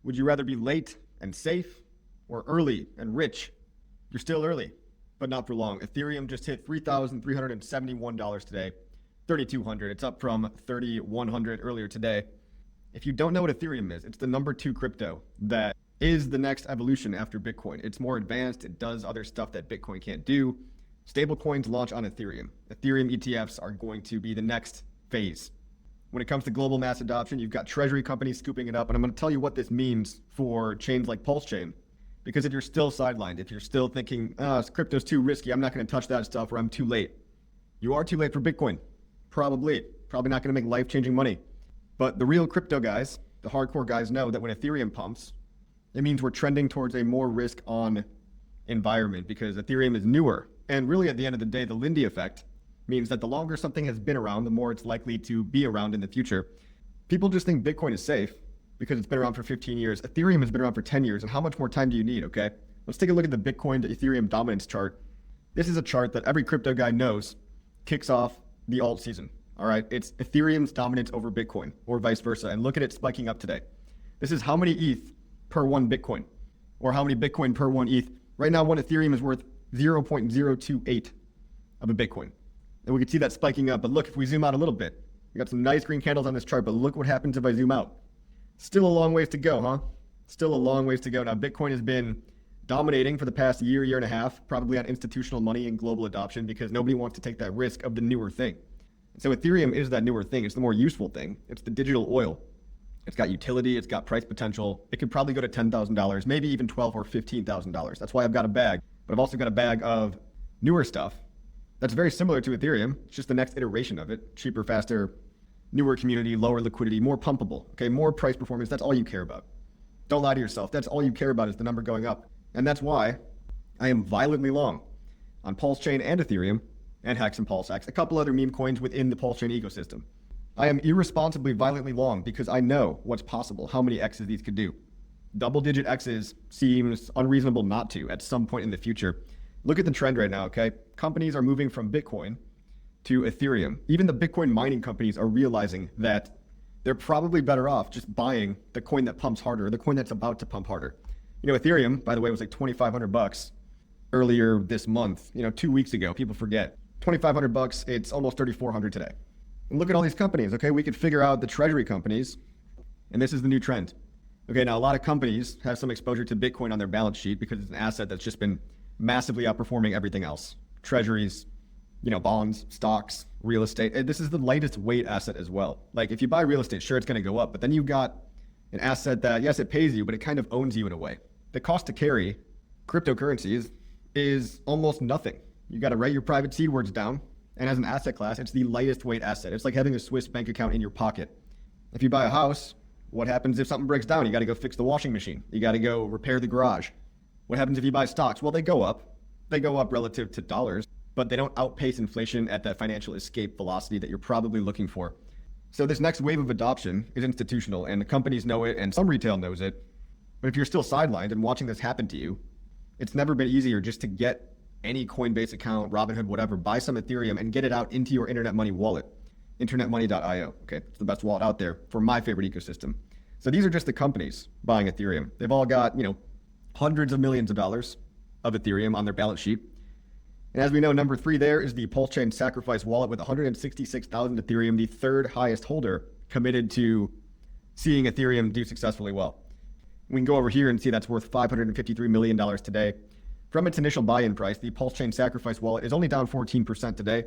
Would you rather be late and safe or early and rich? You're still early, but not for long. Ethereum just hit $3,371 today, $3,200. It's up from $3,100 earlier today. If you don't know what Ethereum is, it's the number 2 crypto that is the next evolution after Bitcoin. It's more advanced. It does other stuff that Bitcoin can't do. Stablecoins launch on Ethereum. Ethereum ETFs are going to be the next phase. When it comes to global mass adoption, you've got treasury companies scooping it up. And I'm going to tell you what this means for chains like PulseChain. Because if you're still sidelined, if you're still thinking, crypto's too risky, I'm not going to touch that stuff, or I'm too late. You are too late for Bitcoin. Probably not going to make life-changing money. But the real crypto guys, the hardcore guys, know that when Ethereum pumps, it means we're trending towards a more risk-on environment because Ethereum is newer. And really, at the end of the day, the Lindy effect means that the longer something has been around, the more it's likely to be around in the future. People just think Bitcoin is safe because it's been around for 15 years. Ethereum has been around for 10 years. And how much more time do you need, okay? Let's take a look at the Bitcoin to Ethereum dominance chart. This is a chart that every crypto guy knows kicks off the alt season, all right? It's Ethereum's dominance over Bitcoin or vice versa. And look at it spiking up today. This is how many ETH per one Bitcoin or how many Bitcoin per one ETH. Right now, one Ethereum is worth 0.028 of a Bitcoin. And we can see that spiking up. But look, if we zoom out a little bit, we got some nice green candles on this chart, but look what happens if I zoom out. Still a long ways to go, huh? Still a long ways to go. Now, Bitcoin has been dominating for the past year and a half, probably on institutional money and global adoption because nobody wants to take that risk of the newer thing. So Ethereum is that newer thing. It's the more useful thing. It's the digital oil. It's got utility. It's got price potential. It could probably go to $10,000, maybe even $12,000 or $15,000. That's why I've got a bag. But I've also got a bag of newer stuff that's very similar to Ethereum. It's just the next iteration of it. Cheaper, faster, newer community, lower liquidity, more pumpable, okay? More price performance. That's all you care about. Don't lie to yourself. That's all you care about is the number going up. And that's why I am violently long on PulseChain and Ethereum and Hex and PulseX, a couple other meme coins within the PulseChain ecosystem. I am irresponsibly violently long because I know what's possible, how many X's these could do. Double-digit X's seems unreasonable not to at some point in the future. Look at the trend right now, okay? Companies are moving from Bitcoin to Ethereum. Even the Bitcoin mining companies are realizing that they're probably better off just buying the coin that pumps harder, the coin that's about to pump harder. You know, Ethereum, by the way, was like $2,500 earlier this month, 2 weeks ago. People forget. $2,500, it's almost $3,400 today. And look at all these companies, okay? We could figure out the treasury companies, and this is the new trend. Okay, now a lot of companies have some exposure to Bitcoin on their balance sheet because it's an asset that's just been massively outperforming everything else. Treasuries, bonds, stocks, real estate. And this is the lightest weight asset as well. Like if you buy real estate, sure, it's going to go up, but then you've got an asset that, yes, it pays you, but it kind of owns you in a way. The cost to carry cryptocurrencies is almost nothing. You got to write your private seed words down. And as an asset class, it's the lightest weight asset. It's like having a Swiss bank account in your pocket. If you buy a house, what happens if something breaks down? You got to go fix the washing machine. You got to go repair the garage. What happens if you buy stocks? Well, they go up. They go up relative to dollars, but they don't outpace inflation at that financial escape velocity that you're probably looking for. So this next wave of adoption is institutional, and the companies know it, and some retail knows it. But if you're still sidelined and watching this happen to you, it's never been easier just to get any Coinbase account, Robinhood, whatever, buy some Ethereum and get it out into your internet money wallet, internetmoney.io. Okay, it's the best wallet out there for my favorite ecosystem. So these are just the companies buying Ethereum. They've all got, hundreds of millions of dollars of Ethereum on their balance sheet. And as we know, number 3 there is the PulseChain Sacrifice wallet with 166,000 Ethereum, the third highest holder committed to seeing Ethereum do successfully well. We can go over here and see that's worth $553 million today. From its initial buy-in price, the PulseChain Sacrifice wallet is only down 14% today.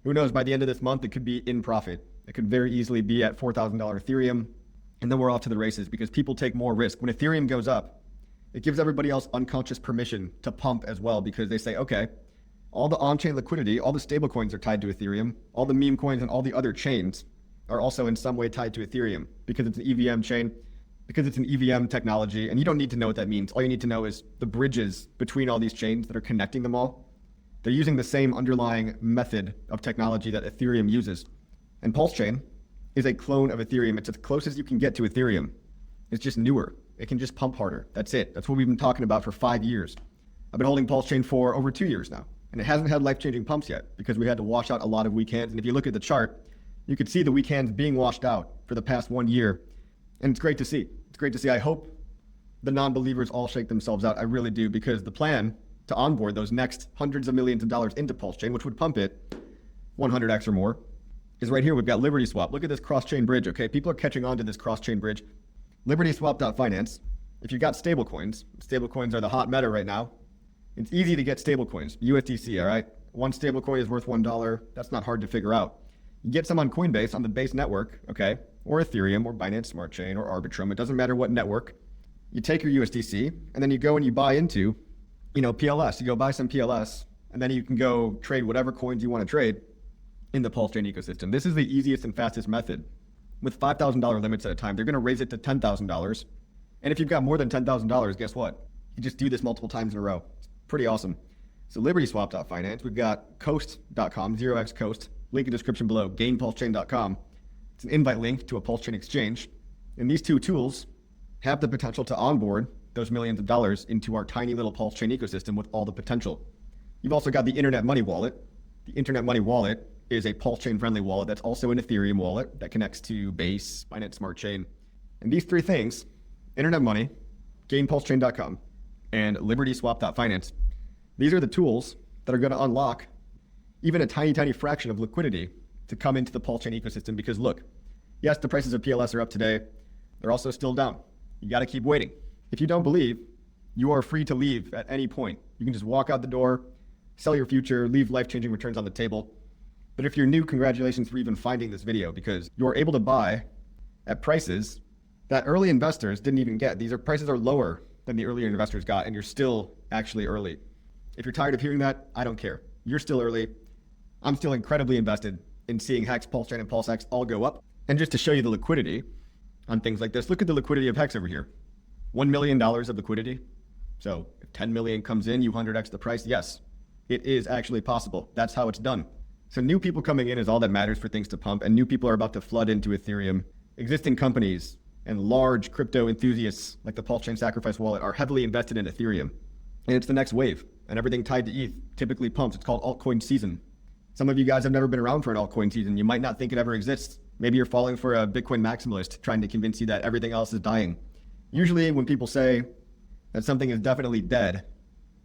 Who knows, by the end of this month, it could be in profit. It could very easily be at $4,000 Ethereum, and then we're off to the races because people take more risk. When Ethereum goes up, it gives everybody else unconscious permission to pump as well because they say, okay, all the on-chain liquidity, all the stable coins are tied to Ethereum, all the meme coins and all the other chains are also in some way tied to Ethereum because it's an EVM chain, because it's an EVM technology, and you don't need to know what that means. All you need to know is the bridges between all these chains that are connecting them all. They're using the same underlying method of technology that Ethereum uses. And PulseChain is a clone of Ethereum. It's as close as you can get to Ethereum. It's just newer. It can just pump harder. That's it. That's what we've been talking about for 5 years. I've been holding PulseChain for over 2 years now, and it hasn't had life-changing pumps yet because we had to wash out a lot of weak hands. And if you look at the chart, you can see the weak hands being washed out for the past 1 year. And it's great to see. It's great to see. I hope the non-believers all shake themselves out. I really do, because the plan to onboard those next hundreds of millions of dollars into PulseChain, which would pump it 100x or more, is right here. We've got Liberty Swap. Look at this cross-chain bridge, okay? People are catching on to this cross-chain bridge. LibertySwap.finance. If you've got stablecoins are the hot meta right now. It's easy to get stablecoins, USDC, all right? One stablecoin is worth $1. That's not hard to figure out. You get some on Coinbase, on the Base network, okay? Or Ethereum, or Binance Smart Chain, or Arbitrum. It doesn't matter what network. You take your USDC, and then you go and you buy into, PLS. You go buy some PLS, and then you can go trade whatever coins you want to trade in the PulseChain ecosystem. This is the easiest and fastest method. With $5,000 limits at a time, they're going to raise it to $10,000. And if you've got more than $10,000, guess what? You just do this multiple times in a row. It's pretty awesome. So LibertySwap.finance, we've got Coast.com, 0x Coast, link in description below, GainPulseChain.com. It's an invite link to a PulseChain exchange. And these two tools have the potential to onboard those millions of dollars into our tiny little PulseChain ecosystem with all the potential. You've also got the Internet Money Wallet. The Internet Money Wallet is a PulseChain friendly wallet that's also an Ethereum wallet that connects to Base, Binance Smart Chain. And these three things, Internet Money, GainPulseChain.com, and LibertySwap.finance, these are the tools that are going to unlock even a tiny, tiny fraction of liquidity to come into the PulseChain ecosystem. Because look, yes, the prices of PLS are up today. They're also still down. You got to keep waiting. If you don't believe, you are free to leave at any point. You can just walk out the door, sell your future, leave life-changing returns on the table. But if you're new, congratulations for even finding this video, because you're able to buy at prices that early investors didn't even get. Prices are lower than the earlier investors got, and you're still actually early. If you're tired of hearing that, I don't care. You're still early. I'm still incredibly invested in seeing Hex, PulseChain, and PulseX all go up. And just to show you the liquidity on things like this, look at the liquidity of Hex over here. $1 million of liquidity. So if 10 million comes in, you 100x the price. Yes, it is actually possible. That's how it's done. So new people coming in is all that matters for things to pump, and new people are about to flood into Ethereum. Existing companies and large crypto enthusiasts like the PulseChain Sacrifice Wallet are heavily invested in Ethereum. And it's the next wave, and everything tied to ETH typically pumps. It's called altcoin season. Some of you guys have never been around for an altcoin season. You might not think it ever exists. Maybe you're falling for a Bitcoin maximalist trying to convince you that everything else is dying. Usually when people say that something is definitely dead,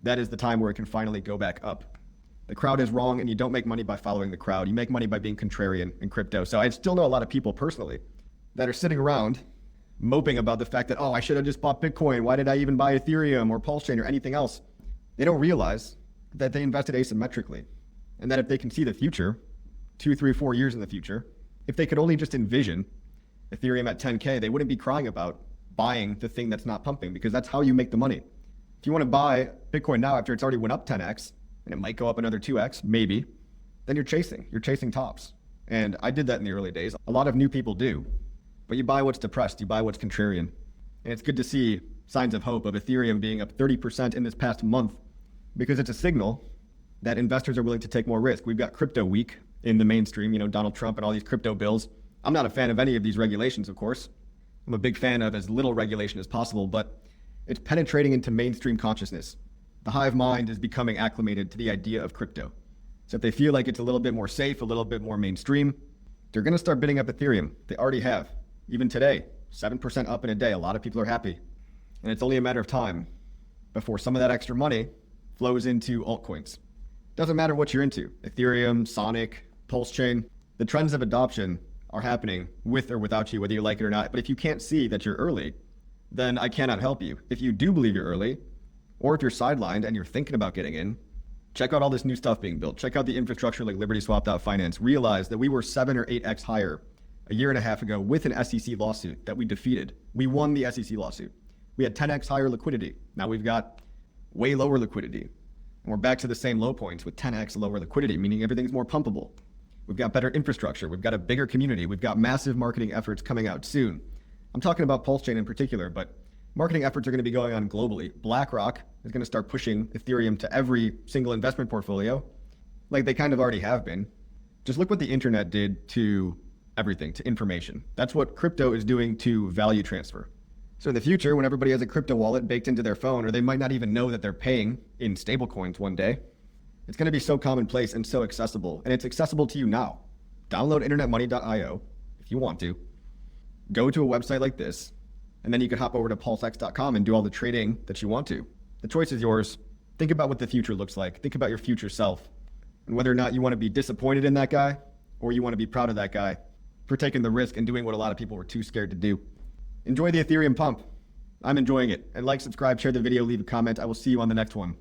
that is the time where it can finally go back up. The crowd is wrong, and you don't make money by following the crowd. You make money by being contrarian in crypto. So I still know a lot of people personally that are sitting around moping about the fact that, oh, I should have just bought Bitcoin. Why did I even buy Ethereum or PulseChain or anything else? They don't realize that they invested asymmetrically, and that if they can see the future, 2, 3, 4 years in the future, if they could only just envision Ethereum at 10K, they wouldn't be crying about buying the thing that's not pumping, because that's how you make the money. If you want to buy Bitcoin now after it's already went up 10x, and it might go up another 2x, maybe, then you're chasing tops. And I did that in the early days. A lot of new people do. But you buy what's depressed, you buy what's contrarian. And it's good to see signs of hope of Ethereum being up 30% in this past month, because it's a signal that investors are willing to take more risk. We've got crypto week in the mainstream, Donald Trump and all these crypto bills. I'm not a fan of any of these regulations, of course. I'm a big fan of as little regulation as possible, but it's penetrating into mainstream consciousness. The hive mind is becoming acclimated to the idea of crypto. So if they feel like it's a little bit more safe, a little bit more mainstream, they're going to start bidding up Ethereum. They already have. Even today, 7% up in a day. A lot of people are happy. And it's only a matter of time before some of that extra money flows into altcoins. Doesn't matter what you're into. Ethereum, Sonic, PulseChain. The trends of adoption are happening with or without you, whether you like it or not. But if you can't see that you're early, then I cannot help you. If you do believe you're early, or if you're sidelined and you're thinking about getting in, check out all this new stuff being built. Check out the infrastructure like LibertySwap.finance. Realize that we were 7 or 8x higher a year and a half ago with an SEC lawsuit that we defeated. We won the SEC lawsuit. We had 10x higher liquidity. Now we've got way lower liquidity. And we're back to the same low points with 10x lower liquidity, meaning everything's more pumpable. We've got better infrastructure. We've got a bigger community. We've got massive marketing efforts coming out soon. I'm talking about PulseChain in particular, but marketing efforts are going to be going on globally. BlackRock is going to start pushing Ethereum to every single investment portfolio, like they kind of already have been. Just look what the internet did to everything, to information. That's what crypto is doing to value transfer. So in the future, when everybody has a crypto wallet baked into their phone, or they might not even know that they're paying in stablecoins one day, it's going to be so commonplace and so accessible. And it's accessible to you now. Download internetmoney.io if you want to. Go to a website like this, And then you could hop over to PulseX.com and do all the trading that you want to. The choice is yours. Think about what the future looks like. Think about your future self and whether or not you want to be disappointed in that guy or you want to be proud of that guy for taking the risk and doing what a lot of people were too scared to do. Enjoy the Ethereum pump. I'm enjoying it. And like, subscribe, share the video, leave a comment. I will see you on the next one.